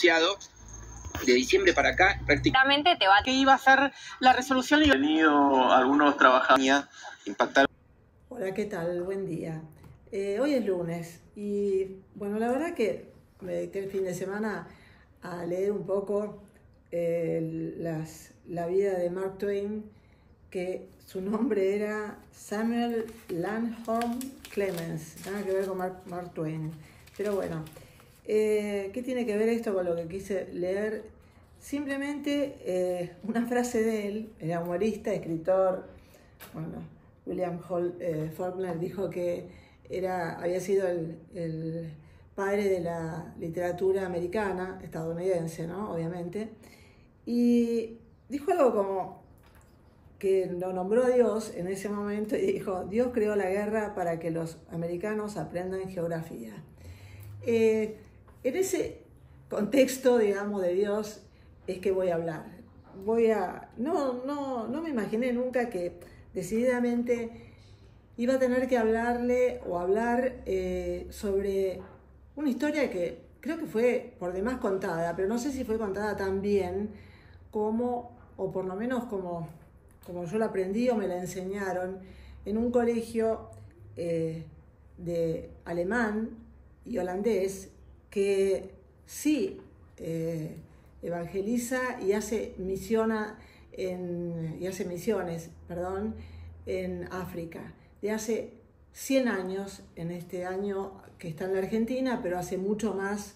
De diciembre para acá, prácticamente te va. Que iba a ser la resolución y tenido algunos trabajadores impactar. Hola, ¿qué tal? Buen día. Hoy es lunes y bueno, la verdad que me dediqué el fin de semana a leer un poco la vida de Mark Twain, que su nombre era Samuel Langhorne Clemens, nada que ver con Mark Twain. Pero bueno, ¿qué tiene que ver esto con lo que quise leer? Simplemente una frase de él, era humorista, escritor. Bueno, William Faulkner dijo que había sido el padre de la literatura americana, estadounidense, ¿no? Obviamente. Y dijo algo como que lo nombró a Dios en ese momento y dijo: Dios creó la guerra para que los americanos aprendan geografía. En ese contexto, digamos, de Dios es que voy a hablar. No me imaginé nunca que decididamente iba a tener que hablar sobre una historia que creo que fue por demás contada, pero no sé si fue contada tan bien como, o por lo menos como yo la aprendí o me la enseñaron en un colegio de alemán y holandés que sí evangeliza y hace misiones en África. De hace 100 años, en este año que está en la Argentina, pero hace mucho más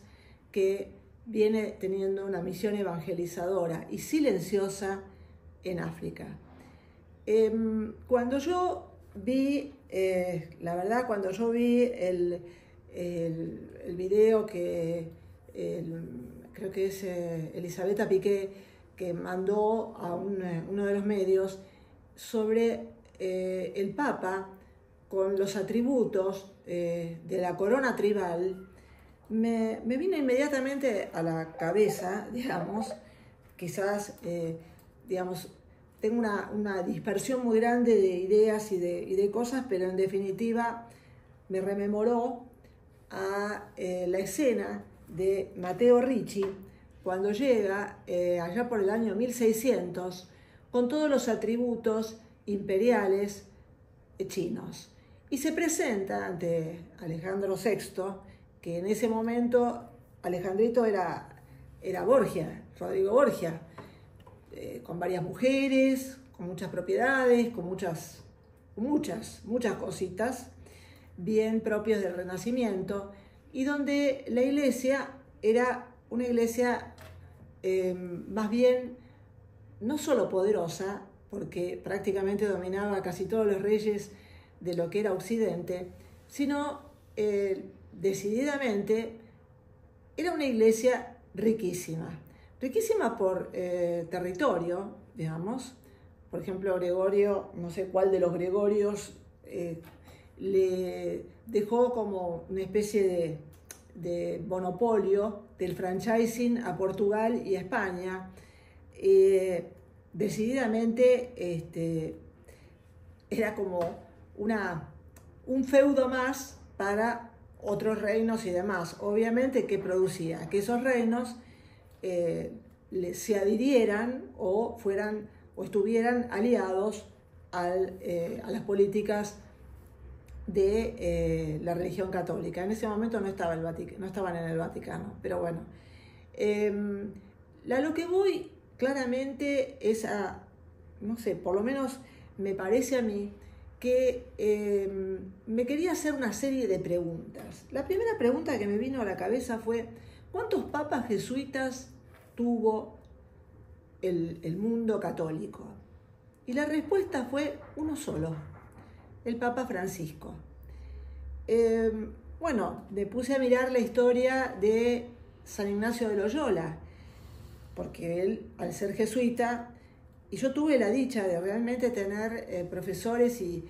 que viene teniendo una misión evangelizadora y silenciosa en África. Cuando yo vi el video que creo que es Elisabetta Piqué, que mandó a uno de los medios sobre el Papa con los atributos de la corona tribal, me vino inmediatamente a la cabeza, digamos, quizás, tengo una dispersión muy grande de ideas y de cosas, pero en definitiva me rememoró a la escena de Matteo Ricci cuando llega allá por el año 1600 con todos los atributos imperiales chinos y se presenta ante Alejandro VI, que en ese momento Alejandrito era Borgia, Rodrigo Borgia, con varias mujeres, con muchas propiedades, con muchas cositas bien propias del Renacimiento, y donde la iglesia era una iglesia más bien no solo poderosa, porque prácticamente dominaba a casi todos los reyes de lo que era Occidente, sino decididamente era una iglesia riquísima por territorio, digamos. Por ejemplo, Gregorio, no sé cuál de los Gregorios, le dejó como una especie de monopolio del franchising a Portugal y a España. Decididamente era como un feudo más para otros reinos y demás. Obviamente, ¿qué producía? Que esos reinos se adhirieran o estuvieran aliados a las políticas de la religión católica. En ese momento no estaban en el Vaticano, pero bueno. A lo que voy claramente es no sé, por lo menos me parece a mí que me quería hacer una serie de preguntas. La primera pregunta que me vino a la cabeza fue: ¿cuántos papas jesuitas tuvo el mundo católico? Y la respuesta fue uno solo, el Papa Francisco. Me puse a mirar la historia de San Ignacio de Loyola, porque él, al ser jesuita, y yo tuve la dicha de realmente tener profesores y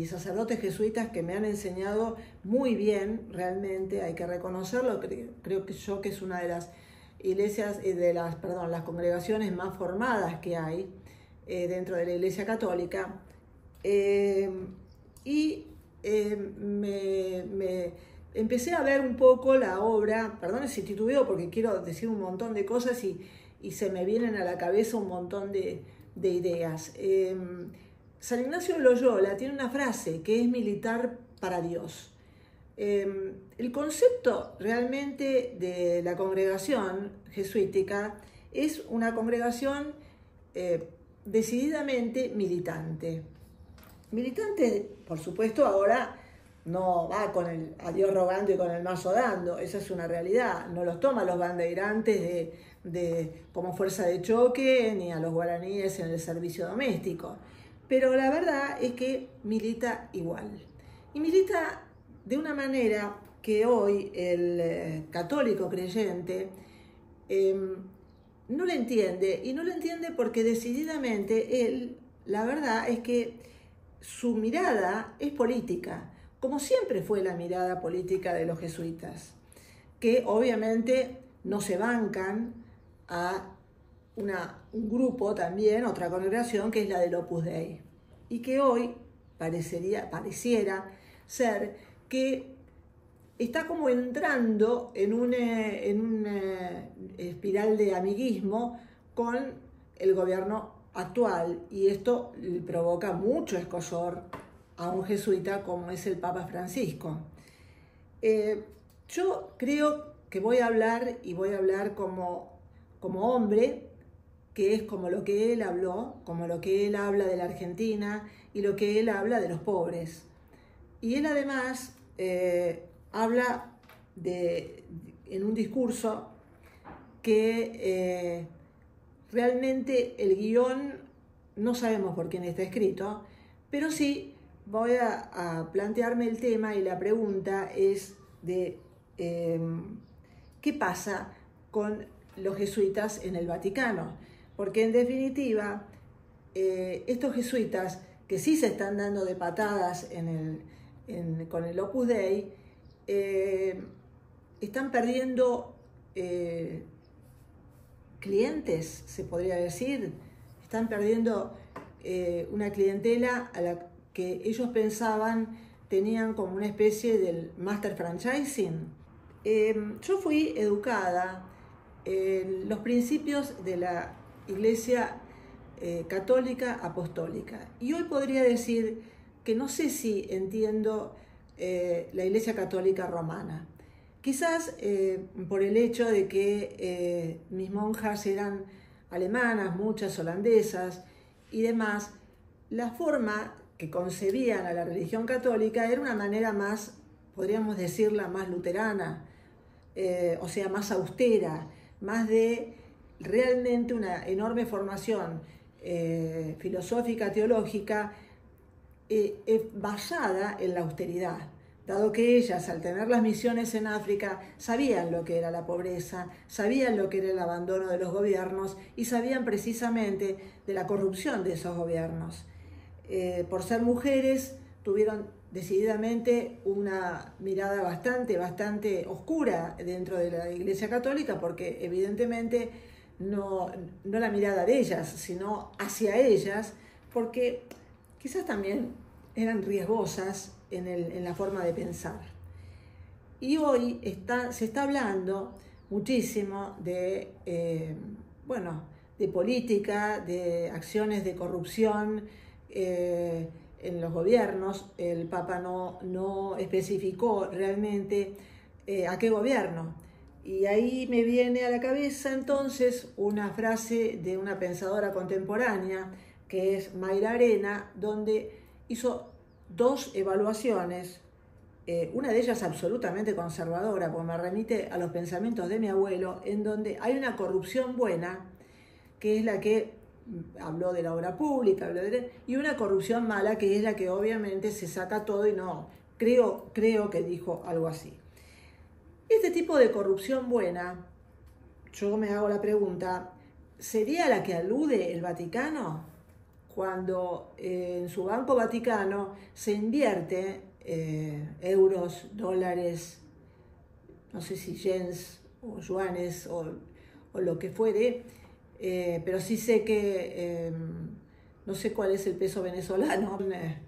sacerdotes jesuitas que me han enseñado muy bien, realmente, hay que reconocerlo. Creo que es una de las iglesias, las congregaciones más formadas que hay dentro de la Iglesia Católica. Me empecé a ver un poco la obra, perdón si titubeo porque quiero decir un montón de cosas y se me vienen a la cabeza un montón de ideas. San Ignacio de Loyola tiene una frase que es militar para Dios. El concepto realmente de la congregación jesuítica es una congregación decididamente militante. Militante, por supuesto, ahora no va con el a Dios rogando y con el mazo dando, esa es una realidad. No los toma los bandeirantes como fuerza de choque, ni a los guaraníes en el servicio doméstico. Pero la verdad es que milita igual. Y milita de una manera que hoy el católico creyente no lo entiende. Y no lo entiende porque decididamente él, la verdad es que su mirada es política, como siempre fue la mirada política de los jesuitas, que obviamente no se bancan a un grupo también, otra congregación, que es la del Opus Dei, y que hoy pareciera ser que está como entrando en una espiral de amiguismo con el gobierno actual, y esto provoca mucho escozor a un jesuita como es el Papa Francisco. Yo creo que voy a hablar como hombre, que es como lo que él habló, como lo que él habla de la Argentina y lo que él habla de los pobres. Y él además habla en un discurso que realmente el guión no sabemos por quién está escrito, pero sí voy a plantearme el tema, y la pregunta es de qué pasa con los jesuitas en el Vaticano, porque en definitiva estos jesuitas que sí se están dando de patadas con el Opus Dei están perdiendo clientes, se podría decir, están perdiendo una clientela a la que ellos pensaban tenían como una especie del master franchising. Yo fui educada en los principios de la Iglesia católica apostólica, y hoy podría decir que no sé si entiendo la Iglesia católica romana. Quizás por el hecho de que mis monjas eran alemanas, muchas holandesas y demás, la forma que concebían a la religión católica era una manera más, podríamos decirla, más luterana, o sea, más austera, más de realmente una enorme formación filosófica, teológica, basada en la austeridad, dado que ellas, al tener las misiones en África, sabían lo que era la pobreza, sabían lo que era el abandono de los gobiernos y sabían precisamente de la corrupción de esos gobiernos. Por ser mujeres, tuvieron decididamente una mirada bastante oscura dentro de la Iglesia Católica, porque evidentemente no la mirada de ellas, sino hacia ellas, porque quizás también eran riesgosas en la forma de pensar. Y hoy se está hablando muchísimo de política, de acciones de corrupción en los gobiernos. El Papa no especificó realmente a qué gobierno. Y ahí me viene a la cabeza entonces una frase de una pensadora contemporánea, que es Mayra Arena, donde hizo dos evaluaciones, una de ellas absolutamente conservadora, porque me remite a los pensamientos de mi abuelo, en donde hay una corrupción buena, que es la que habló de la obra pública, y una corrupción mala, que es la que obviamente se saca todo y no, creo que dijo algo así. Este tipo de corrupción buena, yo me hago la pregunta, ¿sería la que alude el Vaticano? Cuando en su Banco Vaticano se invierte euros, dólares, no sé si yens o yuanes o lo que fuere, pero sí sé que, no sé cuál es el peso venezolano,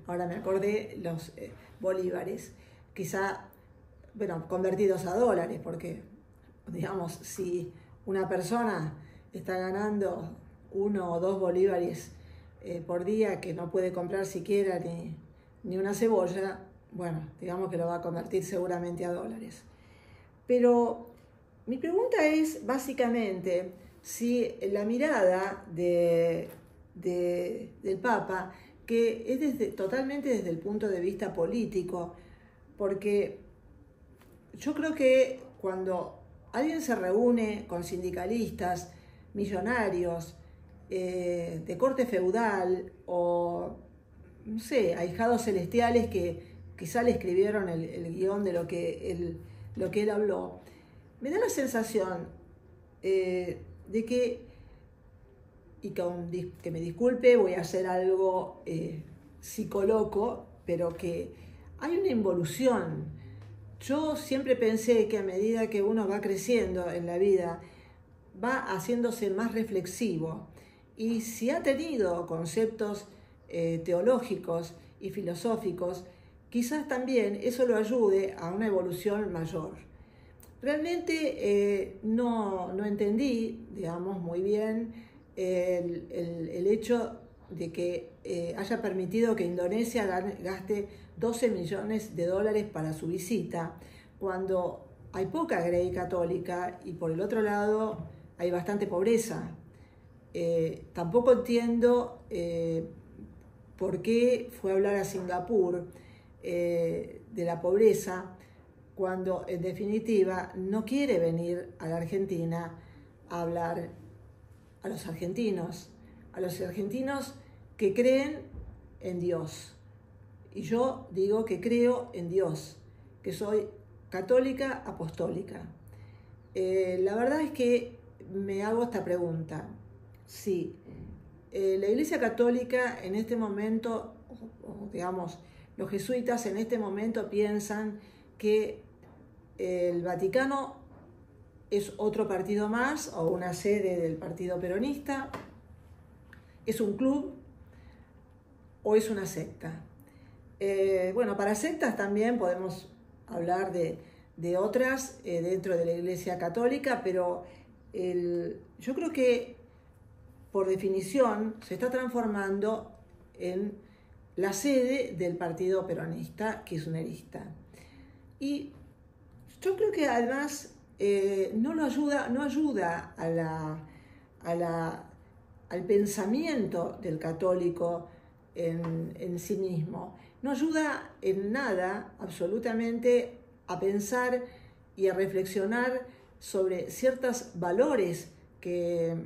ahora me acordé, los bolívares, quizá bueno, convertidos a dólares, porque, digamos, si una persona está ganando 1 o 2 bolívares por día, que no puede comprar siquiera ni una cebolla, bueno, digamos que lo va a convertir seguramente a dólares. Pero mi pregunta es básicamente si la mirada del Papa, que es totalmente desde el punto de vista político, porque yo creo que cuando alguien se reúne con sindicalistas, millonarios, de corte feudal o, no sé, ahijados celestiales que quizá le escribieron el guión de lo que él habló, me da la sensación de que, y que me disculpe, voy a hacer algo psicoloco, pero que hay una involución. Yo siempre pensé que a medida que uno va creciendo en la vida, va haciéndose más reflexivo. Y si ha tenido conceptos teológicos y filosóficos, quizás también eso lo ayude a una evolución mayor. Realmente no entendí, digamos, muy bien el hecho de que haya permitido que Indonesia gaste 12 millones de dólares para su visita, cuando hay poca Grey católica y por el otro lado hay bastante pobreza. Tampoco entiendo por qué fue a hablar a Singapur de la pobreza, cuando en definitiva no quiere venir a la Argentina a hablar a los argentinos que creen en Dios. Y yo digo que creo en Dios, que soy católica apostólica. La verdad es que me hago esta pregunta. Si la Iglesia Católica en este momento, o digamos, los jesuitas en este momento piensan que el Vaticano es otro partido más o una sede del Partido Peronista, es un club o es una secta. Bueno, para sectas también podemos hablar de otras dentro de la Iglesia Católica, pero yo creo que por definición se está transformando en la sede del Partido Peronista Kirchnerista. Y yo creo que además no ayuda al pensamiento del católico en sí mismo. No ayuda en nada, absolutamente, a pensar y a reflexionar sobre ciertos valores que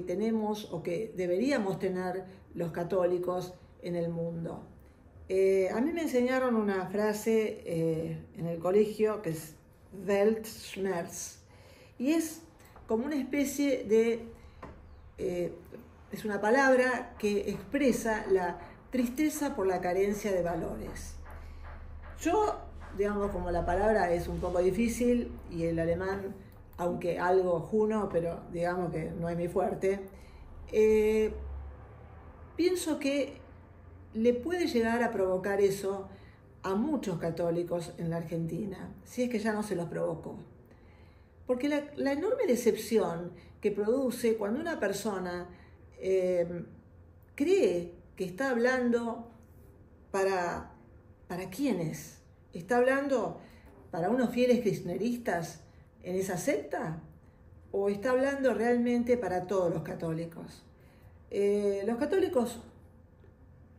tenemos o que deberíamos tener los católicos en el mundo. A mí me enseñaron una frase en el colegio que es Weltschmerz, y es como una especie de... es una palabra que expresa la tristeza por la carencia de valores. Yo, digamos, como la palabra es un poco difícil y el alemán, aunque algo juno, pero digamos que no es mi fuerte, pienso que le puede llegar a provocar eso a muchos católicos en la Argentina, si es que ya no se los provocó. Porque la enorme decepción que produce cuando una persona cree que está hablando para quiénes, está hablando para unos fieles kirchneristas en esa secta, o está hablando realmente para todos los católicos. Los católicos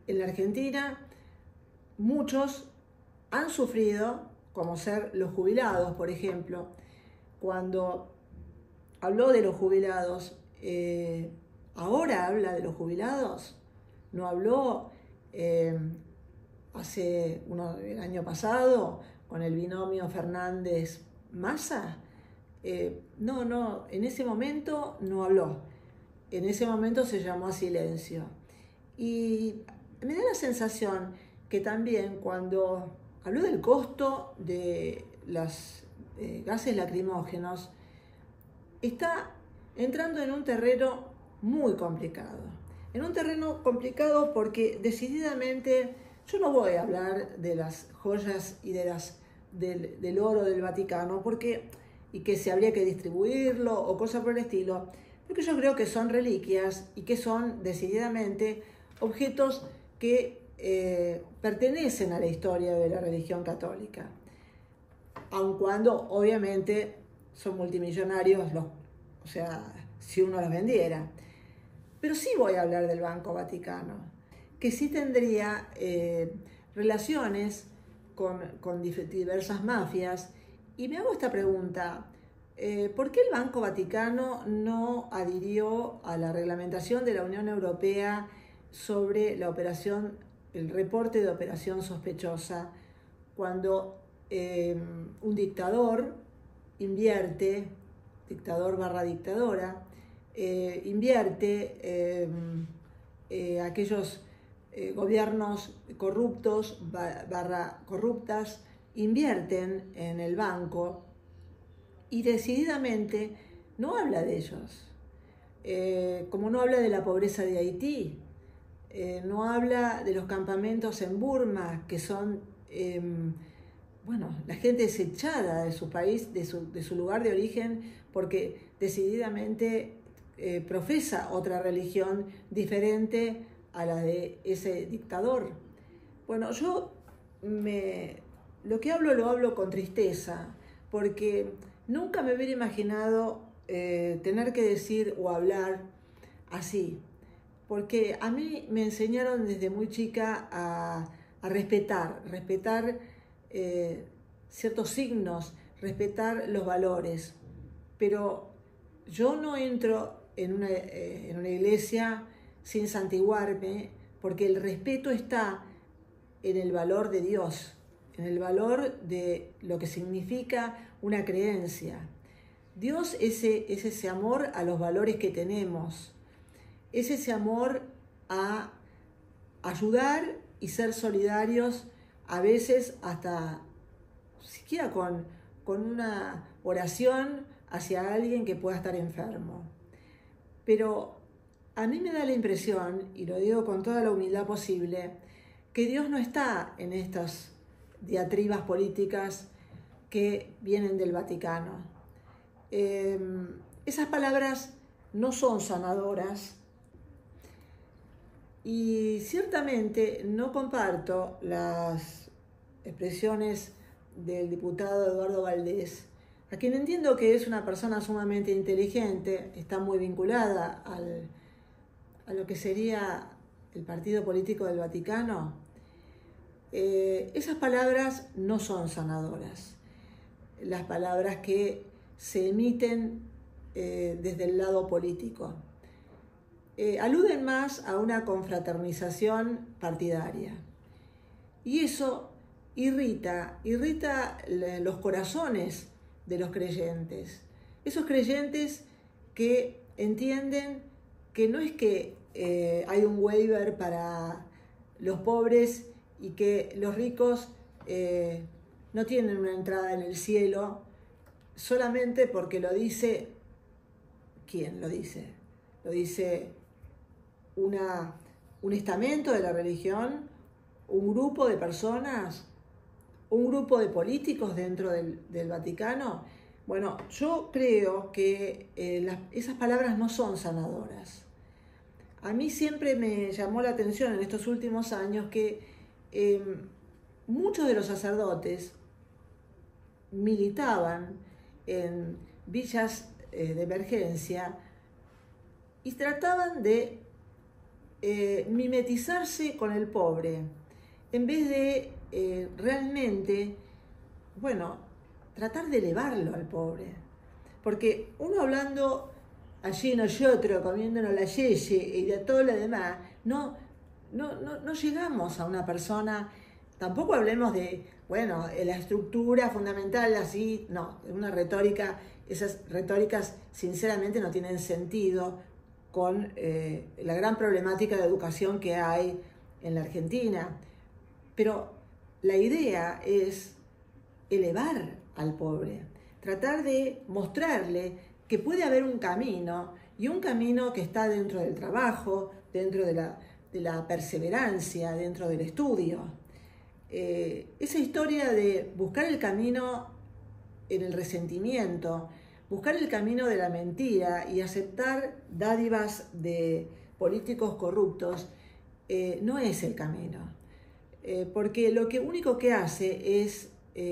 en la Argentina, muchos han sufrido, como ser los jubilados, por ejemplo. Cuando habló de los jubilados, ahora habla de los jubilados, no habló el año pasado con el binomio Fernández-Massa. No, en ese momento no habló, en ese momento se llamó a silencio. Y me da la sensación que también cuando habló del costo de los gases lacrimógenos, está entrando en un terreno muy complicado. En un terreno complicado porque decididamente yo no voy a hablar de las joyas y de las del oro del Vaticano, y que se habría que distribuirlo o cosas por el estilo, porque yo creo que son reliquias y que son decididamente objetos que pertenecen a la historia de la religión católica, aun cuando obviamente son multimillonarios, o sea, si uno los vendiera. Pero sí voy a hablar del Banco Vaticano, que sí tendría relaciones con diversas mafias, y me hago esta pregunta: ¿por qué el Banco Vaticano no adhirió a la reglamentación de la Unión Europea sobre el reporte de operación sospechosa, cuando un dictador invierte, dictador barra dictadora, invierte aquellos gobiernos corruptos barra corruptas invierten en el banco y decididamente no habla de ellos? Como no habla de la pobreza de Haití, no habla de los campamentos en Burma, que son, la gente es echada de su país, de su lugar de origen, porque decididamente profesa otra religión diferente a la de ese dictador. Bueno, lo que lo hablo con tristeza, porque nunca me hubiera imaginado tener que decir o hablar así, porque a mí me enseñaron desde muy chica a respetar ciertos signos, respetar los valores, pero yo no entro en una iglesia sin santiguarme, porque el respeto está en el valor de Dios, en el valor de lo que significa una creencia. Dios es ese amor a los valores que tenemos, es ese amor a ayudar y ser solidarios, a veces hasta siquiera con una oración hacia alguien que pueda estar enfermo. Pero a mí me da la impresión, y lo digo con toda la humildad posible, que Dios no está en estas diatribas políticas que vienen del Vaticano. Esas palabras no son sanadoras, y ciertamente no comparto las expresiones del diputado Eduardo Valdés, a quien entiendo que es una persona sumamente inteligente, está muy vinculada a lo que sería el partido político del Vaticano. Esas palabras no son sanadoras. Las palabras que se emiten desde el lado político aluden más a una confraternización partidaria. Y eso irrita los corazones de los creyentes. Esos creyentes que entienden que no es que hay un waiver para los pobres y que los ricos no tienen una entrada en el cielo solamente porque lo dice. ¿Quién lo dice? Lo dice un estamento de la religión, un grupo de personas, un grupo de políticos dentro del Vaticano. Bueno, yo creo que esas palabras no son sanadoras. A mí siempre me llamó la atención en estos últimos años que muchos de los sacerdotes militaban en villas de emergencia y trataban de mimetizarse con el pobre, en vez de realmente, tratar de elevarlo al pobre. Porque uno hablando allí nosotros, comiéndonos la yeye y de todo lo demás, no llegamos a una persona. Tampoco hablemos de, la estructura fundamental, así, no, una retórica. Esas retóricas sinceramente no tienen sentido con la gran problemática de educación que hay en la Argentina. Pero la idea es elevar al pobre, tratar de mostrarle que puede haber un camino, y un camino que está dentro del trabajo, dentro de la perseverancia, dentro del estudio. esa historia de buscar el camino en el resentimiento, buscar el camino de la mentira y aceptar dádivas de políticos corruptos, no es el camino. Porque lo único que hace es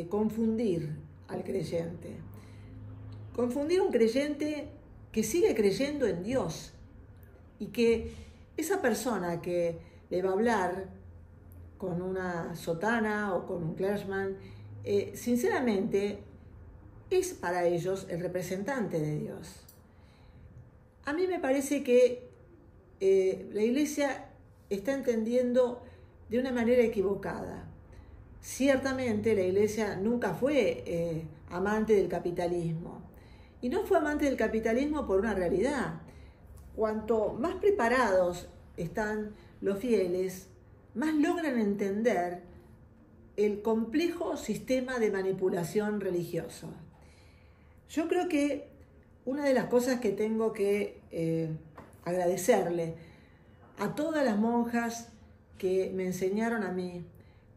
confundir al creyente. Confundir a un creyente que sigue creyendo en Dios y que esa persona que le va a hablar con una sotana o con un clergyman, sinceramente es para ellos el representante de Dios. A mí me parece que la Iglesia está entendiendo de una manera equivocada. Ciertamente la Iglesia nunca fue amante del capitalismo. Y no fue amante del capitalismo por una realidad. Cuanto más preparados están los fieles, más logran entender el complejo sistema de manipulación religioso. Yo creo que una de las cosas que tengo que agradecerle a todas las monjas que me enseñaron a mí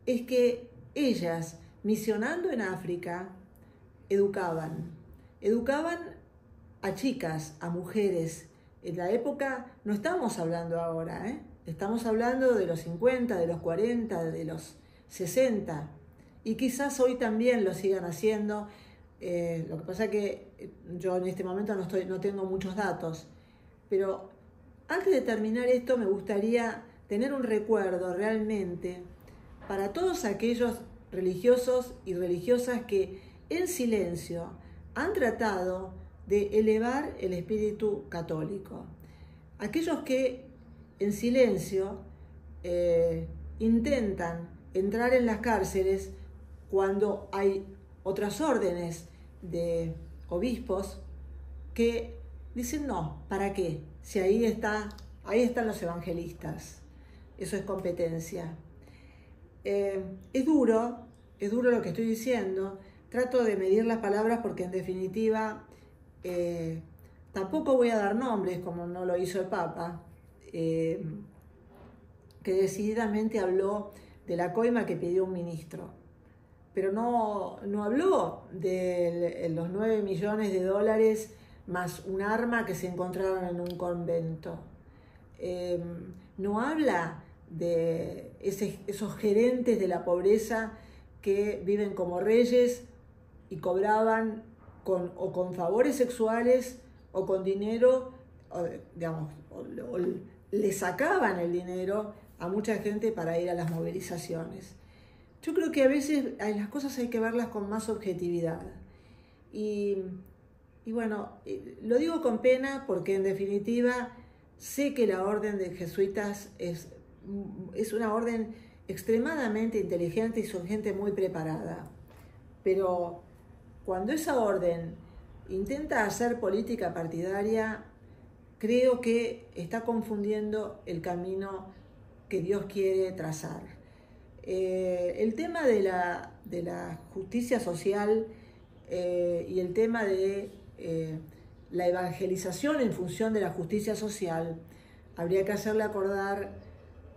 es que ellas, misionando en África, educaban a chicas, a mujeres. En la época, no estamos hablando ahora, estamos hablando de los 50, de los 40, de los 60, y quizás hoy también lo sigan haciendo. Lo que pasa es que yo en este momento no tengo muchos datos, pero antes de terminar esto me gustaría tener un recuerdo realmente para todos aquellos religiosos y religiosas que en silencio han tratado de elevar el espíritu católico. Aquellos que en silencio intentan entrar en las cárceles cuando hay otras órdenes de obispos que dicen no, ¿para qué? Si ahí están los evangelistas, eso es competencia. Es duro lo que estoy diciendo, trato de medir las palabras porque en definitiva tampoco voy a dar nombres como no lo hizo el Papa, que decididamente habló de la coima que pidió un ministro, pero no habló de los 9 millones de dólares más un arma que se encontraron en un convento. No habla de esos gerentes de la pobreza que viven como reyes y cobraban con favores sexuales o con dinero, o le sacaban el dinero a mucha gente para ir a las movilizaciones. Yo creo que a veces las cosas hay que verlas con más objetividad. Y bueno, lo digo con pena porque en definitiva sé que la orden de jesuitas es una orden extremadamente inteligente y son gente muy preparada. Pero cuando esa orden intenta hacer política partidaria, creo que está confundiendo el camino que Dios quiere trazar. El tema de la justicia social y el tema de la evangelización en función de la justicia social, habría que hacerle acordar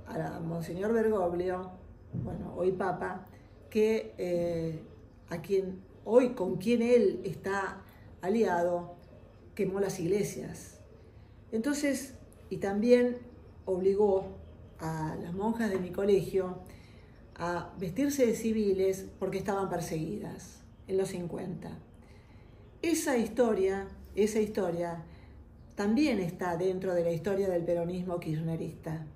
a Monseñor Bergoglio, bueno, hoy Papa, que con quien él está aliado, quemó las iglesias. Entonces, y también obligó a las monjas de mi colegio a vestirse de civiles porque estaban perseguidas en los 50. Esa historia también está dentro de la historia del peronismo kirchnerista.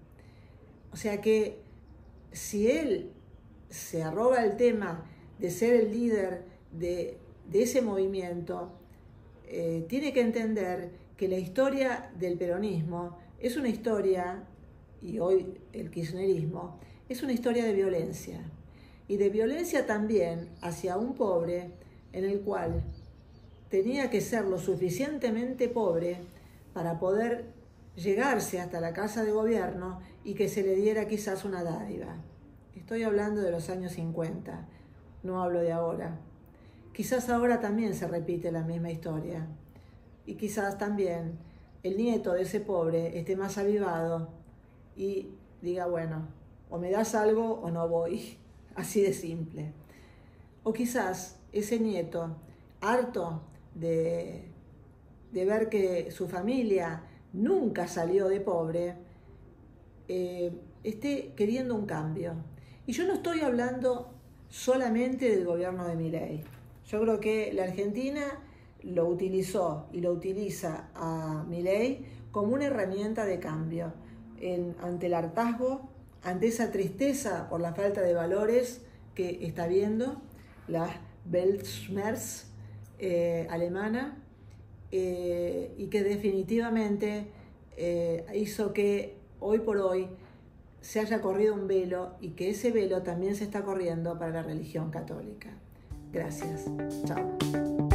O sea que si él se arroga el tema de ser el líder de ese movimiento, tiene que entender que la historia del peronismo es una historia, y hoy el kirchnerismo, es una historia de violencia. Y de violencia también hacia un pobre en el cual tenía que ser lo suficientemente pobre para poder llegarse hasta la casa de gobierno y que se le diera quizás una dádiva. Estoy hablando de los años 50, no hablo de ahora. Quizás ahora también se repite la misma historia. Y quizás también el nieto de ese pobre esté más avivado y diga, bueno, o me das algo o no voy así de simple. O quizás ese nieto, harto de ver que su familia nunca salió de pobre, esté queriendo un cambio. Y yo no estoy hablando solamente del gobierno de Milei. Yo creo que la Argentina lo utilizó y lo utiliza a Milei como una herramienta de cambio ante el hartazgo, ante esa tristeza por la falta de valores que está viendo la Weltschmerz alemana, y que definitivamente hizo que hoy por hoy se haya corrido un velo, y que ese velo también se está corriendo para la religión católica. Gracias. Chao.